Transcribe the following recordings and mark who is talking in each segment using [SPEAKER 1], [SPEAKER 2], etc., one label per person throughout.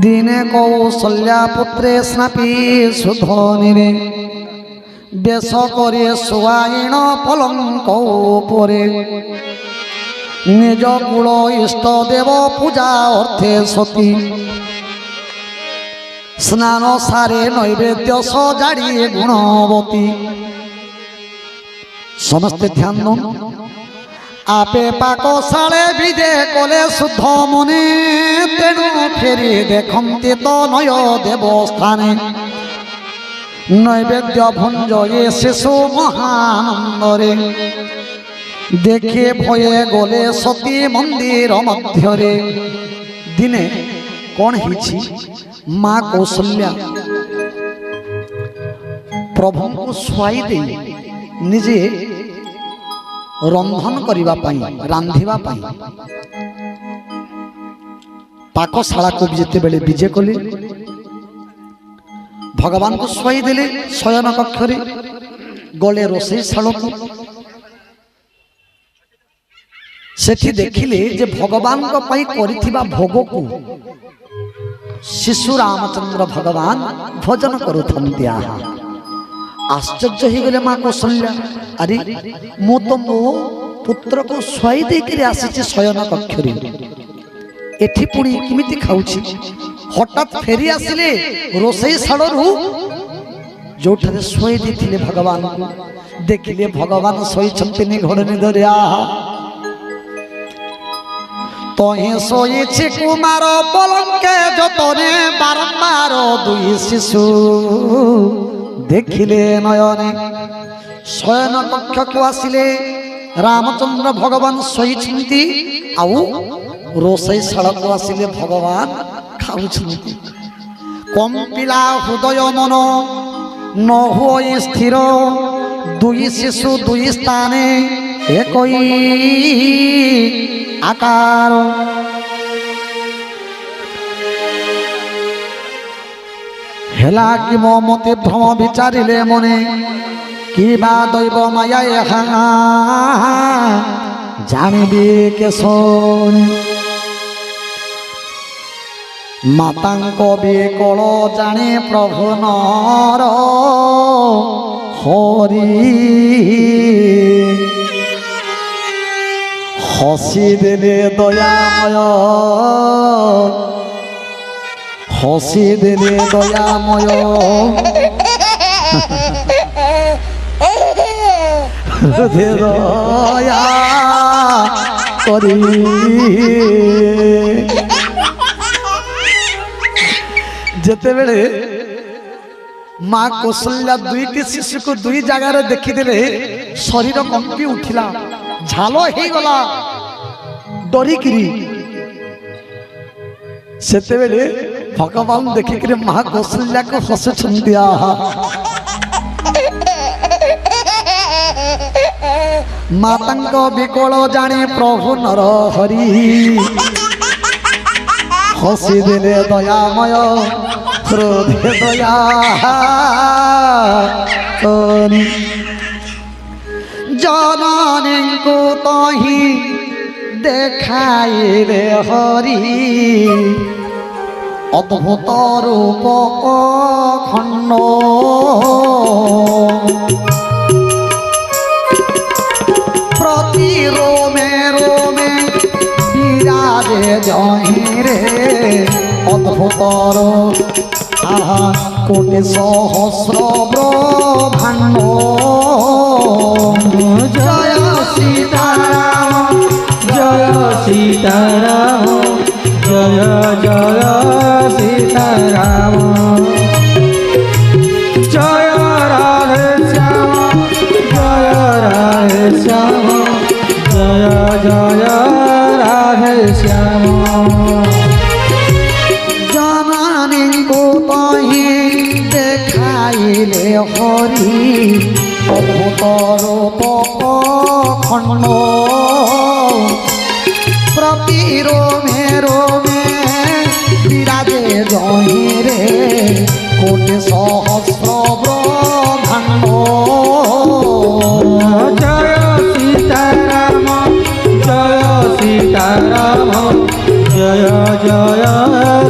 [SPEAKER 1] दिने कौशल्या पुत्रे स्नापी सुधनिरे बेश करे सुआईण पलंक उपरे निज कूल इष्ट देव पूजा अर्थे सती स्नान सारे नैवेद्य सजाड़ी गुणवती। समस्ते ध्यान दो आपे पाकशाले विदे कले शुद्ध मने तेणु फेरी देखते तो नय देवस्थाने नैवेद्य भुंजये शिशु महानंदरे देखे भये गले सती मंदिर मध्यरे। दिने कौन हिची माँ कौशल्या प्रभु को स्वाई दे निजे रंधन करिवा पाई रांधिवा पाई पाकशाला को जेते बेले विजे कले भगवान को स्वाई देले शयन कक्षरे गले रोषेई शाला को सेठी देखिले जे भगवान को पाई करिथिबा भोग को शिशु रामचंद्र भगवान भोजन करुथंती। आश्चर्य ही गले माँ कौशल्या अरे मु तो मो पुत्र को स्वाई देकर आसी शयन कक्षरे एठी पुणी किमिति खाउछि हठात फेरी आसिले रोषेई शालू जोठारे शोई देथिले भगवान को देखिले भगवान शोई घोड़े निधरिया तहे शोई कुमार पलंके जतने बारंबार दुई शिशु देखिले नयने शयन कक्ष को आसिले रामचंद्र भगवान शोई आउ रोषेई शाला को आसिले भगवान खाऊछंती। कंपिला हृदय मन न हुई स्थिर दुई शिशु दुई स्थाने एकई आकार हेला कि मो मते भ्रम विचारिले मने कि बा दैव माया यहाँ जानिबे केशोन मातांक बिकल जाने प्रभु नर हरि हसी देले दयामय हसी देले दयामय दया करी जेते बेले माँ कौशल्या दुईटी शिशु को दुई जगार देखीदे शरीर कंपी उठिला झाल हो गला डरिकी सेते बेले भगवान देखिक माँ कौशल्या को हसुछंती। मातांक बिकल जाने प्रभु नर हरि हसी देले दयामय हृदय दया करी जननी को तही देखाइले हरि अद्भुत रूप खंड प्रति रोमे रोमे विराजे जहिरे अद्भुत कोटि सहस्र ब्रह्मांड
[SPEAKER 2] जय सीताराम जय सीताराम जय जय सीताराम जय राधे श्याम जय राधे श्याम जय जय राधे श्याम।
[SPEAKER 1] जननी को तही देखाइले हरि अद्भुत रूप खंड प्रति रोमे रोमे विराजे जहिरे कोटि सहस्र ब्रह्मांड
[SPEAKER 2] जय सीताराम जय सीताराम सीताराम जय जय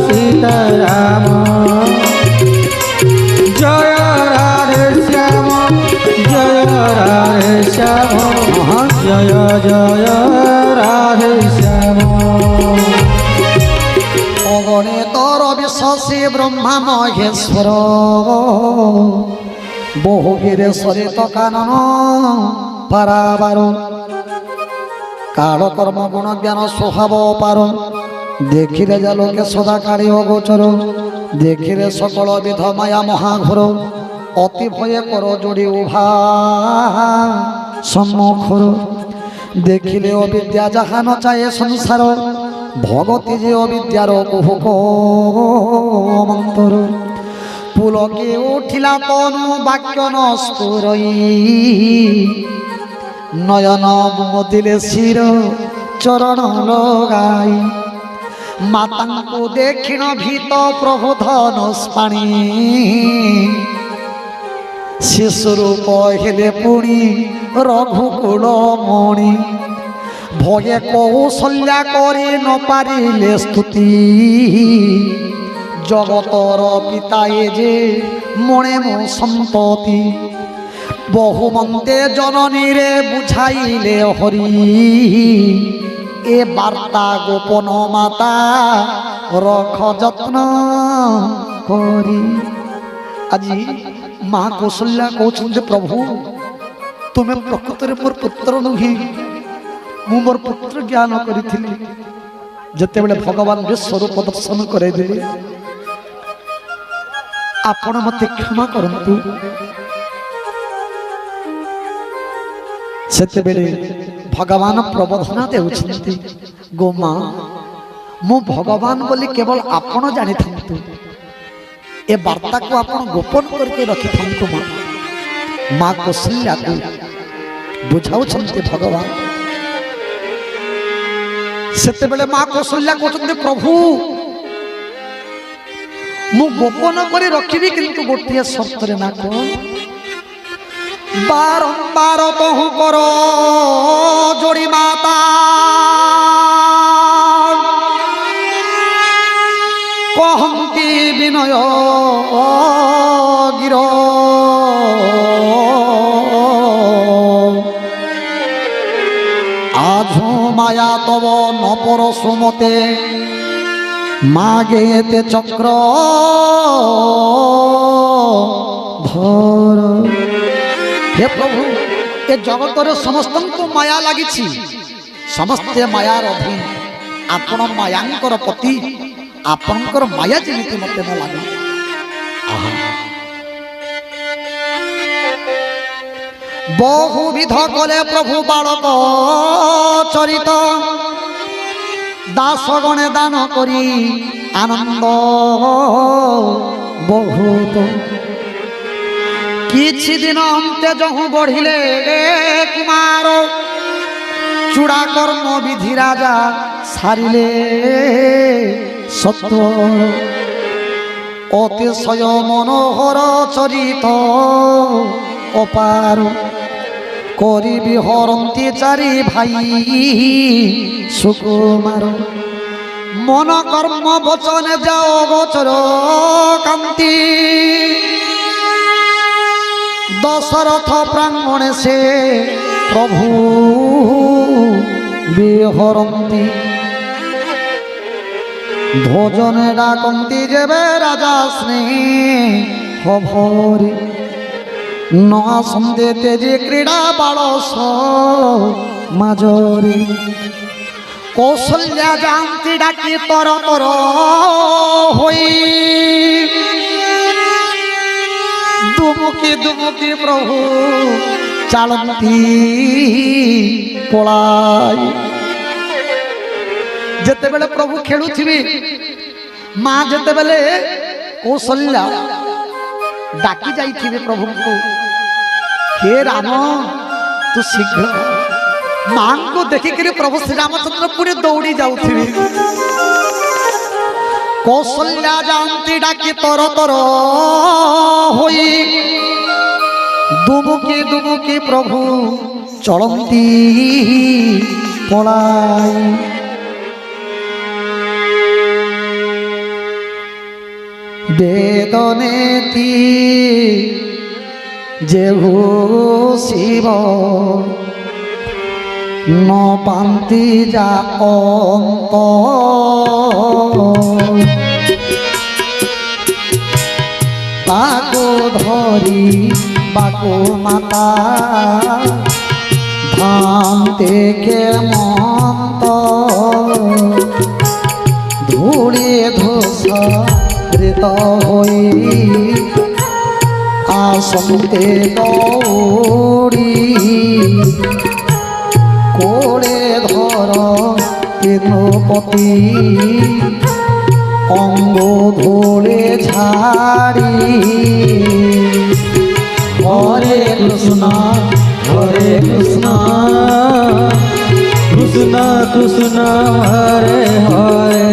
[SPEAKER 2] सीताराम जय राधे श्याम जय राधे श्याम जय जय राधे श्याम
[SPEAKER 1] অগণিত বিশ্বসী ব্রহ্মা মহেশ্বর বহু গিরে সরিত কানন পারাবার কাল কর্ম গুণ জ্ঞান স্বভাব পার দেখিলে জালোকে সদা কাড়ি অগোচর দেখিলে সকল বিধ মায়া মহাঘোর অতি ভয়ে কর যোড়ি উভা সম্মুখর দেখিলে অবিদ্যা যাহা ন চায় সংসার ভগতি যে অবিদ্যার কুহুক মন্তর পুলকে উঠিলা তনু বাক্য নস্ফুরই নয়ন মুদিলে শির চরণ লগাই মাতাঙ্কু দেখিণ ভীত প্রভু ধনুষ পাণি শিশুরূপ হেলে পুণি রঘুকুল মণি ভয়ে কৌশল্যা করে ন পারিলে স্তুতি জগতর পিতায়ে যে মনে মো সম্পত্তি বহুমন্তে জননীরে বুঝাইলে হরি এ বার্তা গোপন মাতা রখ যত্ন করি আজি মা কৌশল্যা কହୁଛନ୍ତି প্রভু তুমি প্রকৃତରେ মোর পুত্র নুহি ମୁଁ ମୋର ପୁତ୍ର ଜ୍ଞାନ କରିଥିଲି ଯେତେବେଳେ ଭଗବାନ ବିଶ୍ୱରୂପ ଦର୍ଶନ କରାଇଦେଲେ ଆପଣ ମତେ କ୍ଷମା କରନ୍ତୁ ସେତେବେଳେ ଭଗବାନ ପ୍ରବୋଧନା ଦେଉଛନ୍ତି ଗୋମା ମୁଁ ଭଗବାନ ବୋଲି କେବଳ ଆପଣ ଜାଣିଥାନ୍ତୁ ଏ ବାର୍ତ୍ତାକୁ ଆପଣ ଗୋପନ କରିକି ରଖିଥାନ୍ତୁ ମା କୌଶଲ୍ୟାକୁ ବୁଝାଉଛନ୍ତି ଭଗବାନ ସେତେବେଳେ ମା କୌଶଲ୍ୟା କହୁଛନ୍ତି ପ୍ରଭୁ ମୁଁ ଗୋପନ କରି ରଖିବି କିନ୍ତୁ ଗୋଟିଏ ସର୍ତ୍ତରେ ନା କଣ ବାରମ୍ବାର ତହୁ କର ଯୋଡ଼ି ମାତା କହନ୍ତି ବିନୟ ଗିର আঝো মায়া তব নপর সুমতে মাগেতে চক্র ধর হে প্রভু এ জগতরে সমস্তଙ୍କୁ মায়া লাগিছি ସମସ୍ତେ ମାୟାର ଅଧୀନ ଆପଣ ମାୟାଙ୍କର ପତି ଆପଣଙ୍କର ମାୟା ଯେମିତି ମତେ ନ ଲାଗେ বহুবিধ কলে প্রভু বালক চরিত দাসগণে দান করি আনন্দ বহুত কিছু দিন অন্তে যহু বঢ়িলে কুমার চূড়া কর্ম বিধি রাজা সারিলে সত্য অতিশয় মনোহর চরিত অপার করি বিহরন্তি চারি ভাই সুকুমার মন কর্ম বচনে যাও গোচর কান্তি দশরথ প্রাঙ্গণে সে প্রভু বিহরন্তি ভোজনে ডাকন্তি যেবে রাজা স্নেহ ভরি নয়া সন্দেতে যে ক্রীড়া বালস মাজরে কৌশল্যা জানতি ডাকি তর তর হই দুমুখী দুমুখী প্রভু চালন্তি পলাই যেতেবেলে প্রভু খেলুথিবি মা যেতেবেলে কৌশল্যা ডাকি যাইথিবে প্রভুଙ୍କୁ হে রাম তু শীঘ্র মাଙ୍କୁ ଦେଖିକିରି প্রভু শ্রীরামচন্দ্র পুরে দৌড়ি যাଉଥିବେ কৌশল্যা জানতি ডাকি তর তর হই দুমুখী দুমুখী প্রভু চলন্তি পলাই বেদনেতি যে শিব ন পান্তি যা অন্ত তাকো ধরি বাকো মাতা ধান্তে মন্ত ধূড়ে ধূসরিত হই আসন্তে দৌড়ি কোড়ে ধর তিনপতি অঙ্গ ধরে ঝাড়ি
[SPEAKER 2] হরে কৃষ্ণ হরে কৃষ্ণ কৃষ্ণ কৃষ্ণ হরে হরে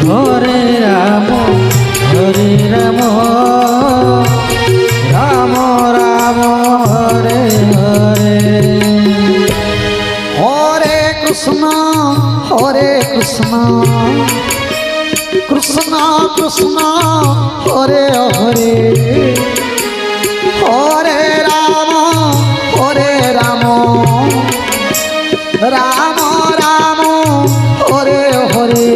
[SPEAKER 2] হরে রাম রাম রাম হরে হরে
[SPEAKER 1] হরে কৃষ্ণ কৃষ্ণ কৃষ্ণ হরে হরে হরে রাম রাম রাম হরে হরে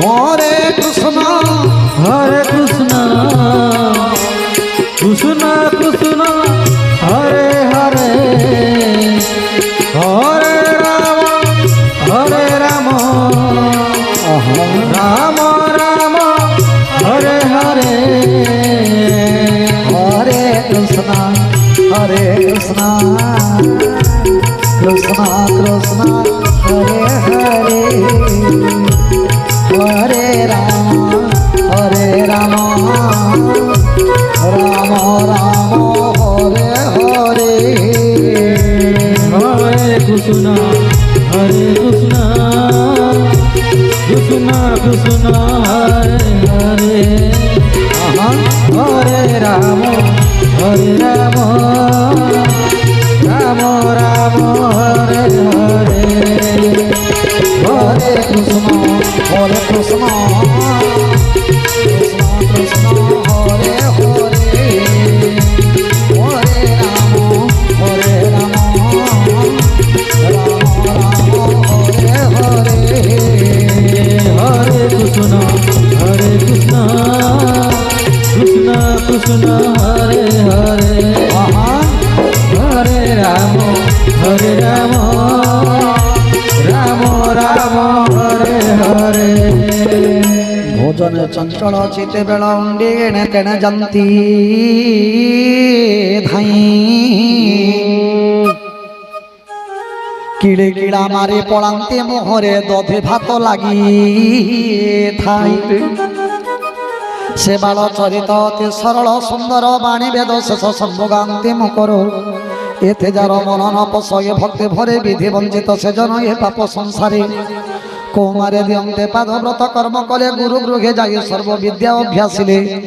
[SPEAKER 1] হরে কৃষ্ণ
[SPEAKER 2] কৃষ্ণ কৃষ্ণ হরে হরে হরে রাম রাম রাম হরে হরে
[SPEAKER 1] হরে কৃষ্ণ কৃষ্ণ কৃষ্ণ হরে হরে হরে রাম রাম রাম হরে হরে
[SPEAKER 2] হরে কৃষ্ণ কৃষ্ণ কৃষ্ণ হরে হরে হরে রাম রাম রাম হরে হরে
[SPEAKER 1] হরে কৃষ্ণ কৃষ্ণ কৃষ্ণ হরে হরে হরে রাম রাম হরে হরে
[SPEAKER 2] হরে কৃষ্ণ কৃষ্ণ কৃষ্ণ হরে হরে হরে রাম রাম রাম হরে হরে
[SPEAKER 1] ভোজন চঞ্চল চিতে বেড়ে এণে তেণে যন্তি ধাই কিড়ে কিড়া মারে পড়ান্তে মোহরে দধে ভাত লাগি থাই সে বাল চরিত অতি সরল সুন্দর বাণী বেদ শেষ সম্ভোগান্তি মুকর এতে যার মনন পশয়ে ভক্তি ভরে বিধি বঞ্চিত সেজন এ পাপ সংসারে কৌমারে দিয়ন্তে পাদ ব্রত কর্ম কলে গুরু গৃহে যাই সর্ববিদ্যা অভ্যাসিলে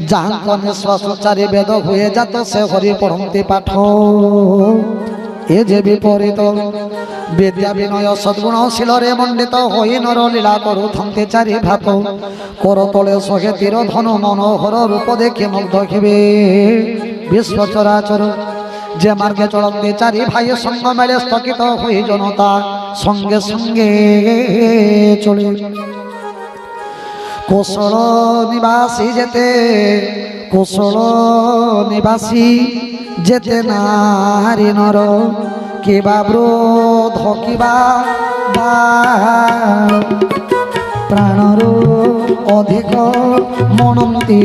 [SPEAKER 1] যাহাঙ্ক নিঃশ্বাস উচ্চারে বেদ হয়ে যাত সে হরি পড়ন্তে পাঠ এ যে বিপরীত বিদ্যা বিনয় সদ্গুণ শিলরে মণ্ডিত হই নর লীলা করু থামতে চারি ভাত কর তলে সহে তীর ধন মনোহর রূপ দেখে মুগ্ধ খেবে বিশ্ব চরাচর যে মার্গে চলন্তে চারি ভাই সঙ্গ মেলে স্থগিত হই জনতা সঙ্গে সঙ্গে চলে কোশল নিবাসী যেতে নারী নর কিবা ব্রোধ কিবা প্রাণর অধিক মনন্তি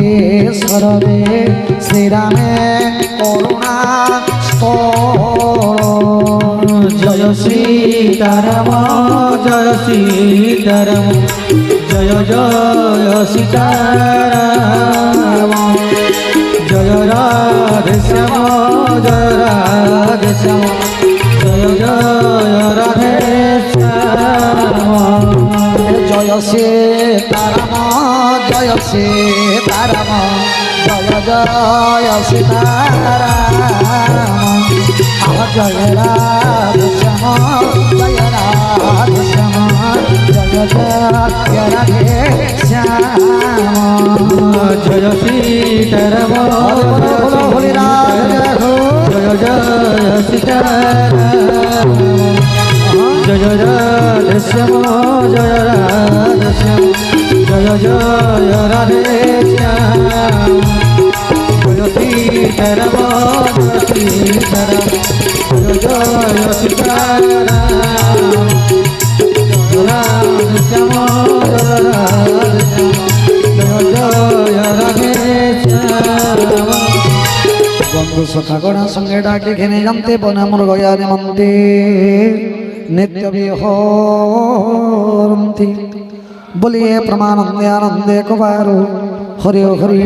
[SPEAKER 1] সরবে শ্রীরামে করুণা স্থল
[SPEAKER 2] জয় সীতারাম জয় সীতারাম জয় জয় সীতারাম জয় রাধে শ্যাম জয় রাধে শ্যাম জয় জয় রাধে শ্যাম
[SPEAKER 1] জয় সীতারাম জয় সীতারাম জয় জয় সীতারাম জয় রাধে শ্যাম জয় রাধে শ্যাম জয় জয় রাধে শ্যাম
[SPEAKER 2] সীতারাম
[SPEAKER 1] হরে রাধে
[SPEAKER 2] জয় জয় সীতারাম জয় রাধে শ্যাম জয় রাধে শ্যাম জয় জয় রাধে শ্যাম জয় সীতারাম জয় সীতারাম জয় জয় সীতারাম জয় রাধে শ্যাম জয় রাধে শ্যাম জয় জয় রাধে শ্যাম
[SPEAKER 1] বন্ধু সখা গণা সঙ্গে ডাকে ঘেনে জানতে বনে মোর গয়ারে মন্তে নিত্য বিহরন্তি বলিয়ে প্রমানন্দে আনন্দে কবারো হরে হরি